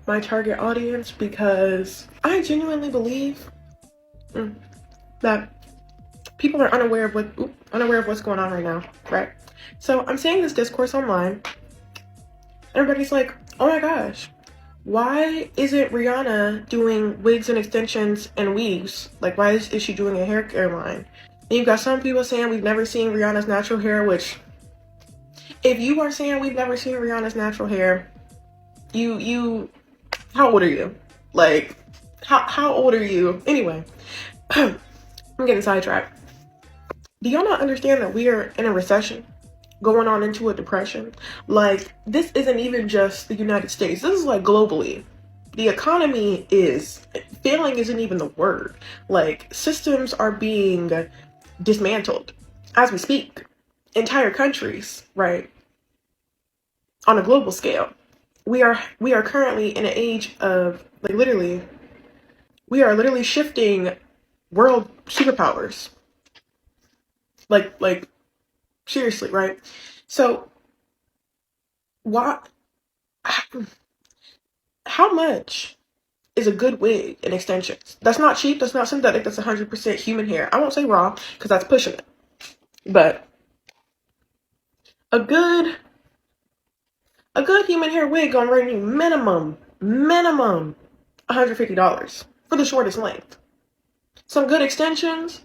my target audience, because I genuinely believe that people are unaware of what's going on right now, right? So I'm seeing this discourse online. Everybody's like, oh my gosh, why isn't Rihanna doing wigs and extensions and weaves? Like, why is she doing a hair care line? And you've got some people saying we've never seen Rihanna's natural hair, which, if you are saying we've never seen Rihanna's natural hair, you how old are you? Like, how old are you? Anyway, I'm getting sidetracked. Do y'all not understand that we are in a recession? Going on into a depression? Like, this isn't even just the United States. This is like globally. The economy is, failing isn't even the word. Like, systems are being dismantled as we speak. Entire countries, right? On a global scale. We are currently in an age of, like, literally, we are literally shifting world superpowers. Like, seriously, right? So, what, how much is a good wig and extensions? That's not cheap, that's not synthetic, that's 100% human hair. I won't say raw, because that's pushing it. But a good human hair wig gonna run you minimum $150 for the shortest length. Some good extensions,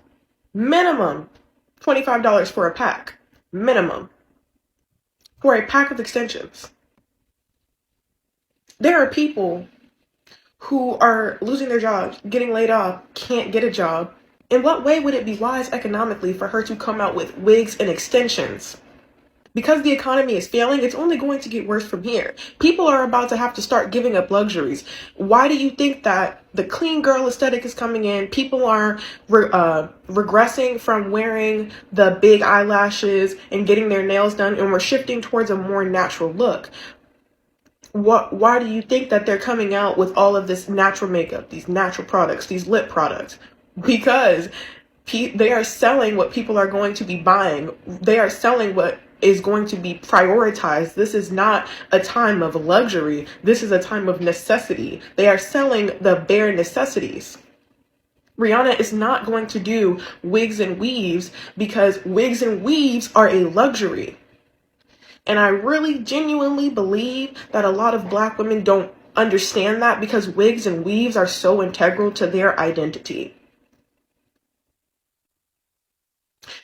minimum $25 for a pack. Minimum. For a pack of extensions. There are people who are losing their jobs, getting laid off, can't get a job. In what way would it be wise economically for her to come out with wigs and extensions? Because the economy is failing, it's only going to get worse from here. People are about to have to start giving up luxuries. Why do you think that the clean girl aesthetic is coming in? People are regressing from wearing the big eyelashes and getting their nails done, and we're shifting towards a more natural look. Why do you think that they're coming out with all of this natural makeup, these natural products, these lip products? Because they are selling what people are going to be buying. They are selling what is going to be prioritized. This is not a time of luxury. This is a time of necessity. They are selling the bare necessities. Rihanna is not going to do wigs and weaves because wigs and weaves are a luxury. And I really genuinely believe that a lot of Black women don't understand that because wigs and weaves are so integral to their identity.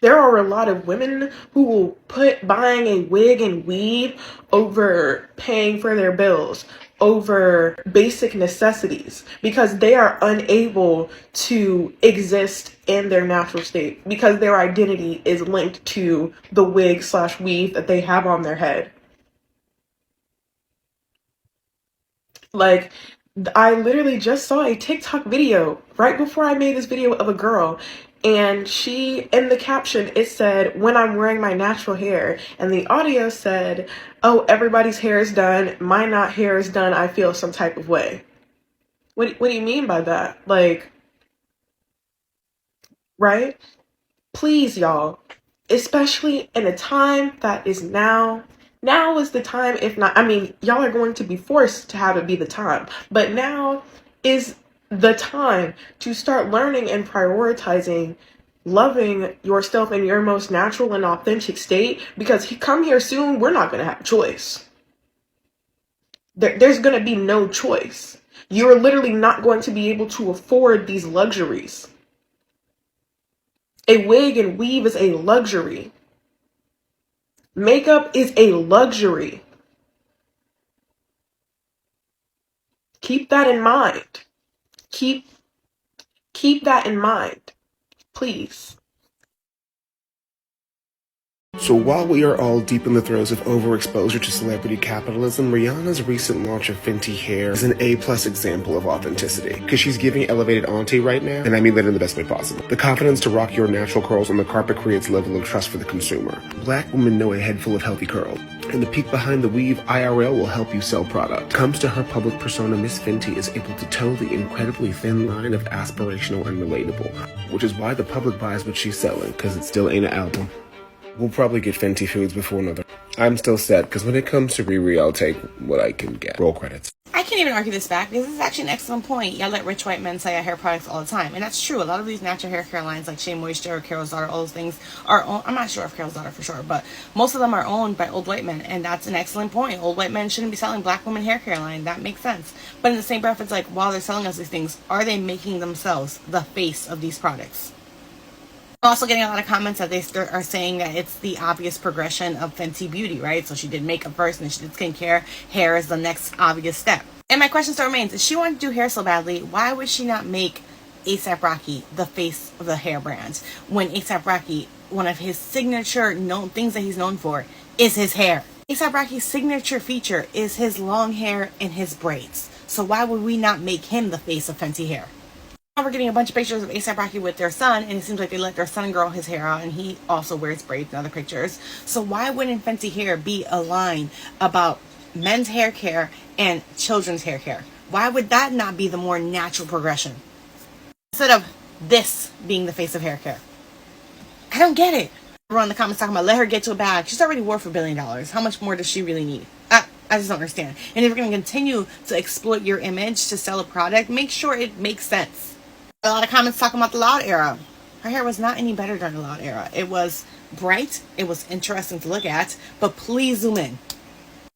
There are a lot of women who will put buying a wig and weave over paying for their bills, over basic necessities, because they are unable to exist in their natural state, because their identity is linked to the wig/weave that they have on their head. Like, I literally just saw a TikTok video right before I made this video of a girl, and she, in the caption, it said, "When I'm wearing my natural hair," and the audio said, "Oh, everybody's hair is done, my hair is done, I feel some type of way." What do you mean by that? Like, right? Please, y'all, especially in a time that is now. Now is the time, if not, I mean, y'all are going to be forced to have it be the time, but now is the time to start learning and prioritizing loving yourself in your most natural and authentic state, because come here soon, we're not going to have a choice. There's going to be no choice. You're literally not going to be able to afford these luxuries. A wig and weave is a luxury. Makeup is a luxury. Keep that in mind. Keep that in mind, please. So while we are all deep in the throes of overexposure to celebrity capitalism, Rihanna's recent launch of Fenty hair is an A+ example of authenticity. Because she's giving elevated auntie right now, and I mean that in the best way possible. The confidence to rock your natural curls on the carpet creates a level of trust for the consumer. Black women know a head full of healthy curls, and the peek behind the weave IRL will help you sell product. Comes to her public persona, Miss Fenty is able to toe the incredibly thin line of aspirational and relatable, which is why the public buys what she's selling, because it still ain't an album. We'll probably get Fenty foods before another. I'm still sad, because when it comes to Riri, I'll take what I can get. Roll credits. I can't even argue this back because this is actually an excellent point. Y'all let rich white men sell your hair products all the time. And that's true. A lot of these natural hair care lines like Shea Moisture or Carol's Daughter, all those things are owned. I'm not sure of Carol's Daughter for sure, but most of them are owned by old white men. And that's an excellent point. Old white men shouldn't be selling black women hair care line. That makes sense. But in the same breath, it's like, while they're selling us these things, are they making themselves the face of these products? I'm also getting a lot of comments that they are saying that it's the obvious progression of Fenty Beauty, right? So she did makeup first and then she did skincare. Hair is the next obvious step. And my question still remains, if she wanted to do hair so badly, why would she not make A$AP Rocky the face of the hair brand, when A$AP Rocky, one of his signature things that he's known for is his hair. A$AP Rocky's signature feature is his long hair and his braids. So why would we not make him the face of Fenty hair? Now we're getting a bunch of pictures of A$AP Rocky with their son, and it seems like they let their son grow his hair out, and he also wears braids in other pictures. So why wouldn't Fenty hair be a line about men's hair care and children's hair care? Why would that not be the more natural progression? Instead of this being the face of hair care. I don't get it. Everyone in the comments talking about let her get to a bag. She's already worth $1 billion. How much more does she really need? I just don't understand. And if you're going to continue to exploit your image to sell a product, make sure it makes sense. A lot of comments talking about the Loud era. Her hair was not any better during the Loud era. It was bright. It was interesting to look at. But please zoom in.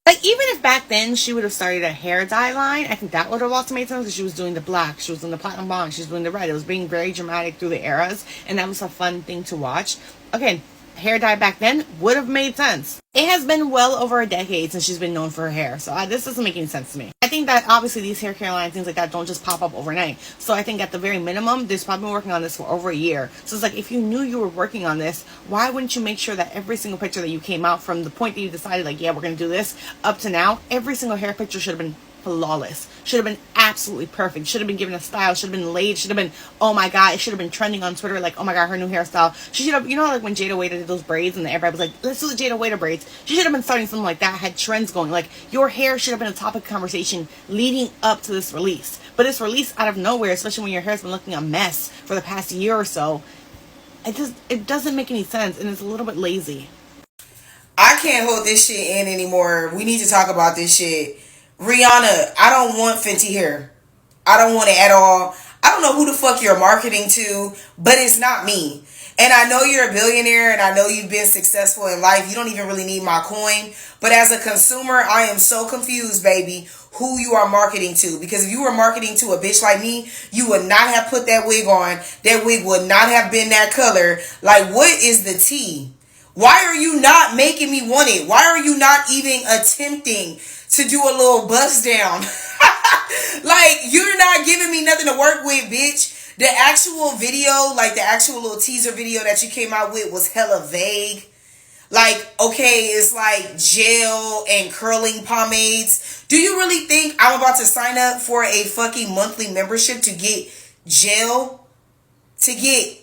Like, even if back then she would have started a hair dye line, I think that would have also made sense, because she was doing the black, she was doing the platinum blonde, she was doing the red. It was being very dramatic through the eras, and that was a fun thing to watch. Okay, hair dye back then would have made sense. It has been well over a decade since she's been known for her hair, so this doesn't make any sense to me. I think that obviously these hair care lines, things like that, don't just pop up overnight. So I think at the very minimum, they've probably been working on this for over a year. So it's like, if you knew you were working on this, why wouldn't you make sure that every single picture that you came out from the point that you decided, like, yeah, we're going to do this, up to now, every single hair picture should have been flawless, should have been absolutely perfect, should have been given a style, should have been laid, should have been, oh my god, it should have been trending on Twitter, like, oh my god, her new hairstyle. She should have, you know, like when Jada Waiter did those braids and everybody was like, let's do the Jada Waiter braids. She should have been starting something like that, had trends going. Like, your hair should have been a topic of conversation leading up to this release. But it's released out of nowhere, especially when your hair's been looking a mess for the past year or so. It doesn't make any sense, and it's a little bit lazy. I can't hold this shit in anymore. We need to talk about this shit. Rihanna, I don't want Fenty hair. I don't want it at all. I don't know who the fuck you're marketing to, but it's not me. And I know you're a billionaire, and I know you've been successful in life. You don't even really need my coin. But as a consumer, I am so confused, baby, who you are marketing to. Because if you were marketing to a bitch like me, you would not have put that wig on. That wig would not have been that color. Like, what is the tea? Why are you not making me want it? Why are you not even attempting to do a little bust down? Like, you're not giving me nothing to work with, bitch. The actual video, like the actual little teaser video that you came out with, was hella vague. Like, okay, it's like gel and curling pomades. Do you really think I'm about to sign up for a fucking monthly membership to get gel? To get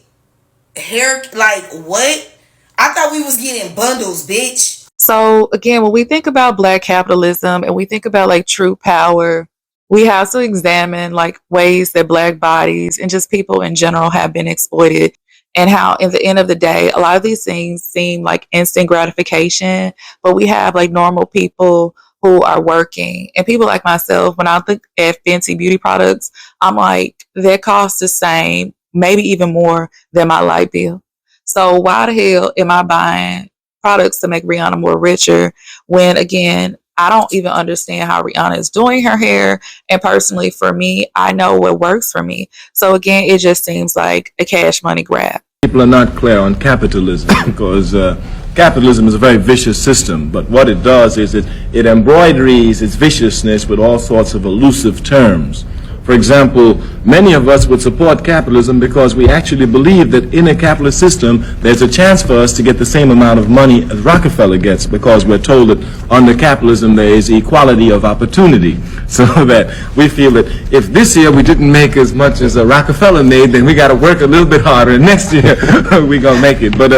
hair? Like, what? I thought we was getting bundles, bitch. So again, when we think about Black capitalism and we think about like true power, we have to examine like ways that Black bodies and just people in general have been exploited, and how at the end of the day, a lot of these things seem like instant gratification, but we have like normal people who are working, and people like myself, when I look at Fenty beauty products, I'm like, that costs the same, maybe even more than my light bill. So why the hell am I buying products to make Rihanna more richer when, again, I don't even understand how Rihanna is doing her hair. And personally, for me, I know what works for me. So again, it just seems like a cash money grab. People are not clear on capitalism because capitalism is a very vicious system. But what it does is it embroideries its viciousness with all sorts of elusive terms. For example, many of us would support capitalism because we actually believe that in a capitalist system, there's a chance for us to get the same amount of money as Rockefeller gets, because we're told that under capitalism there is equality of opportunity. So that we feel that if this year we didn't make as much as Rockefeller made, then we got to work a little bit harder, and next year we're going to make it. But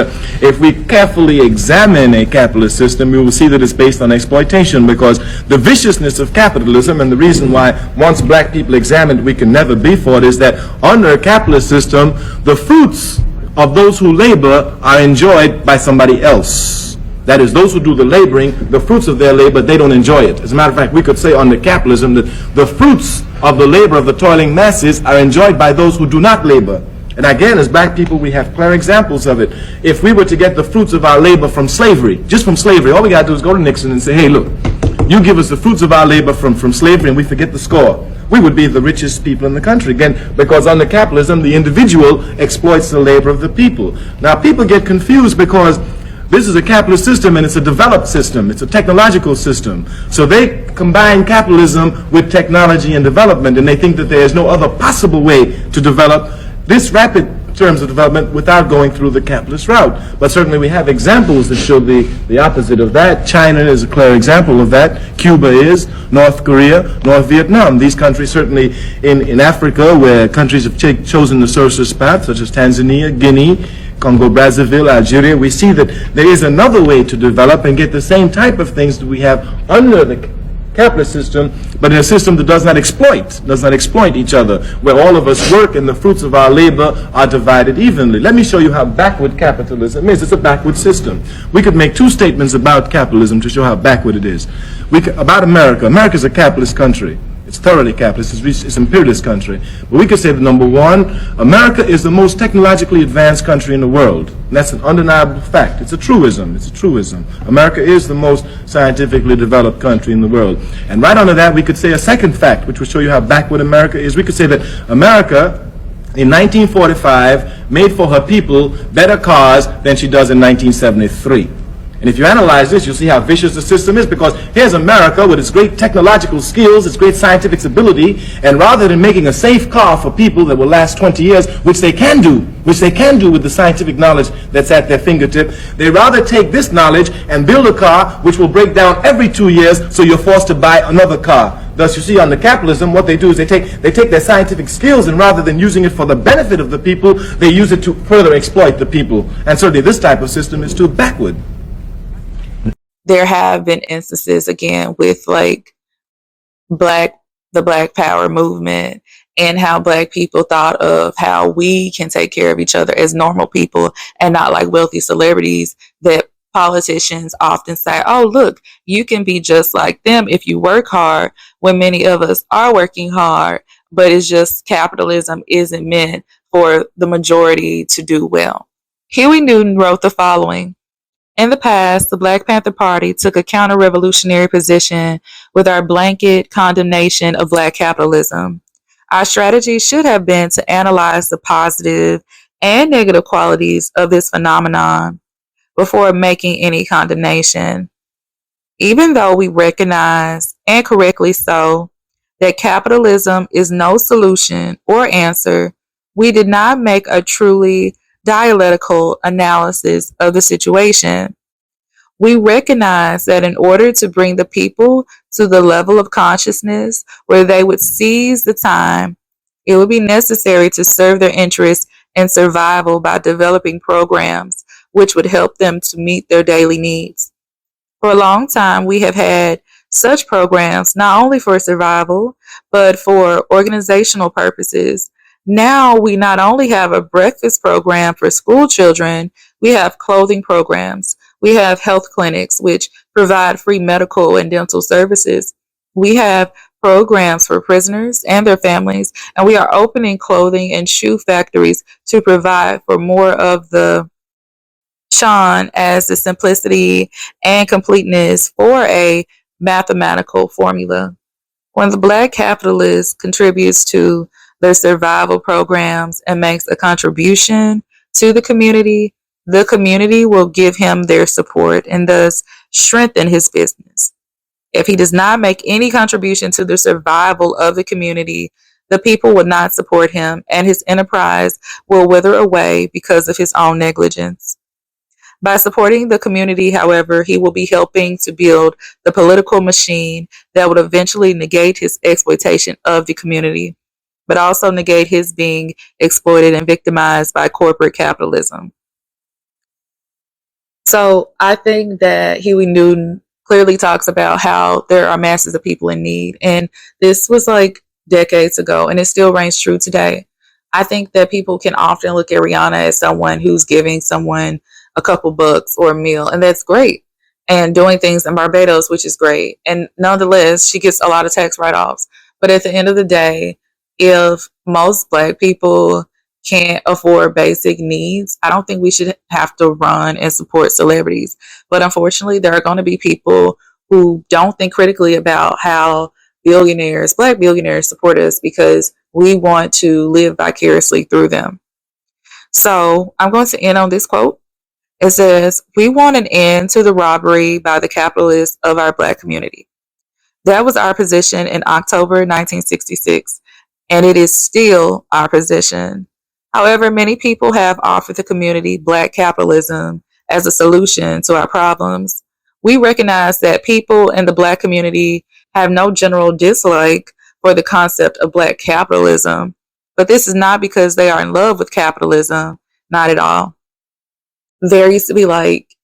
if we carefully examine a capitalist system, we will see that it's based on exploitation, because the viciousness of capitalism, and the reason why once black people examine we can never be for it, is that under a capitalist system, the fruits of those who labor are enjoyed by somebody else. That is, those who do the laboring, the fruits of their labor, they don't enjoy it. As a matter of fact, we could say under capitalism that the fruits of the labor of the toiling masses are enjoyed by those who do not labor. And again, as black people, we have clear examples of it. If we were to get the fruits of our labor from slavery, just from slavery, all we got to do is go to Nixon and say, hey, look, you give us the fruits of our labor from slavery and we forget the score. We would be the richest people in the country. Again, because under capitalism, the individual exploits the labor of the people. Now, people get confused because This is a capitalist system, and it's a developed system. It's a technological system. So they combine capitalism with technology and development, and they think that there is no other possible way to develop this rapid terms of development without going through the capitalist route. But certainly we have examples that show the opposite of that. China is a clear example of that. Cuba is, North Korea, North Vietnam. These countries certainly in Africa, where countries have chosen the socialist path, such as Tanzania, Guinea, Congo, Brazzaville, Algeria, we see that there is another way to develop and get the same type of things that we have under the capitalist system, but in a system that does not exploit each other, where all of us work and the fruits of our labor are divided evenly. Let me show you how backward capitalism is. It's a backward system. We could make two statements about capitalism to show how backward it is. About America. America is a capitalist country. It's thoroughly capitalist. It's an imperialist country. But we could say that, number one, America is the most technologically advanced country in the world. And that's an undeniable fact. It's a truism. It's a truism. America is the most scientifically developed country in the world. And right under that, we could say a second fact, which will show you how backward America is. We could say that America, in 1945, made for her people better cars than she does in 1973. And if you analyze this, you'll see how vicious the system is, because here's America with its great technological skills, its great scientific ability, and rather than making a safe car for people that will last 20 years, which they can do with the scientific knowledge that's at their fingertip, they rather take this knowledge and build a car which will break down every 2 years, so you're forced to buy another car. Thus, you see, under capitalism, what they do is they take their scientific skills, and rather than using it for the benefit of the people, they use it to further exploit the people. And certainly this type of system is too backward. There have been instances again with like the Black Power movement and how Black people thought of how we can take care of each other as normal people and not like wealthy celebrities, that politicians often say, oh, look, you can be just like them if you work hard, when many of us are working hard, but it's just capitalism isn't meant for the majority to do well. Huey Newton wrote the following. In the past, the Black Panther Party took a counter-revolutionary position with our blanket condemnation of Black capitalism. Our strategy should have been to analyze the positive and negative qualities of this phenomenon before making any condemnation. Even though we recognize, and correctly so, that capitalism is no solution or answer, we did not make a truly dialectical analysis of the situation. We recognize that in order to bring the people to the level of consciousness where they would seize the time, it would be necessary to serve their interests and survival by developing programs which would help them to meet their daily needs. For a long time, we have had such programs not only for survival, but for organizational purposes. Now we not only have a breakfast program for school children, we have clothing programs. We have health clinics which provide free medical and dental services. We have programs for prisoners and their families, and we are opening clothing and shoe factories to provide for more of the shine as the simplicity and completeness for a mathematical formula. When the Black capitalist contributes to their survival programs and makes a contribution to the community will give him their support and thus strengthen his business. If he does not make any contribution to the survival of the community, the people will not support him and his enterprise will wither away because of his own negligence. By supporting the community, however, he will be helping to build the political machine that would eventually negate his exploitation of the community, but also negate his being exploited and victimized by corporate capitalism. So I think that Huey Newton clearly talks about how there are masses of people in need. And this was like decades ago, and it still reigns true today. I think that people can often look at Rihanna as someone who's giving someone a couple bucks or a meal, and that's great. And doing things in Barbados, which is great. And nonetheless, she gets a lot of tax write-offs. But at the end of the day, if most Black people can't afford basic needs, I don't think we should have to run and support celebrities. But unfortunately, there are going to be people who don't think critically about how billionaires, Black billionaires, support us because we want to live vicariously through them. So I'm going to end on this quote. It says, "We want an end to the robbery by the capitalists of our Black community. That was our position in October 1966, and it is still our position. However, many people have offered the community Black capitalism as a solution to our problems. We recognize that people in the Black community have no general dislike for the concept of Black capitalism, but this is not because they are in love with capitalism, not at all. There used to be like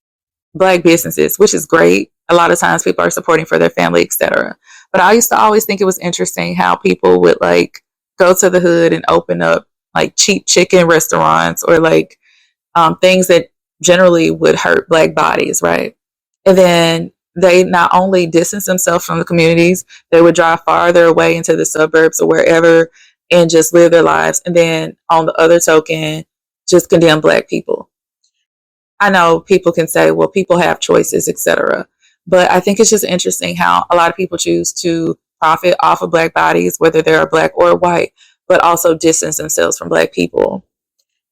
Black businesses, which is great. A lot of times people are supporting for their family, etc. But I used to always think it was interesting how people would like go to the hood and open up like cheap chicken restaurants or like things that generally would hurt Black bodies, right? And then they not only distance themselves from the communities, they would drive farther away into the suburbs or wherever and just live their lives. And then on the other token, just condemn Black people. I know people can say, well, people have choices, etc. But I think it's just interesting how a lot of people choose to profit off of Black bodies, whether they're Black or white, but also distance themselves from Black people.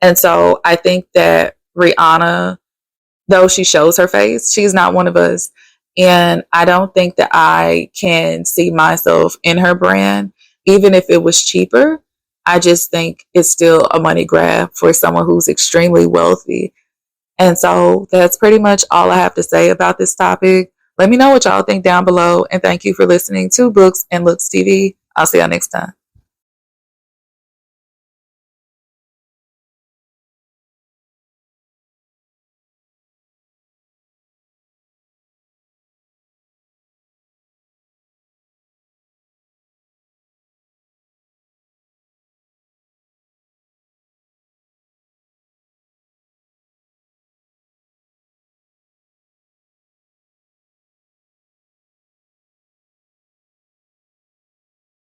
And so I think that Rihanna, though she shows her face, she's not one of us. And I don't think that I can see myself in her brand, even if it was cheaper. I just think it's still a money grab for someone who's extremely wealthy. And so that's pretty much all I have to say about this topic. Let me know what y'all think down below. And thank you for listening to Books and Looks TV. I'll see y'all next time.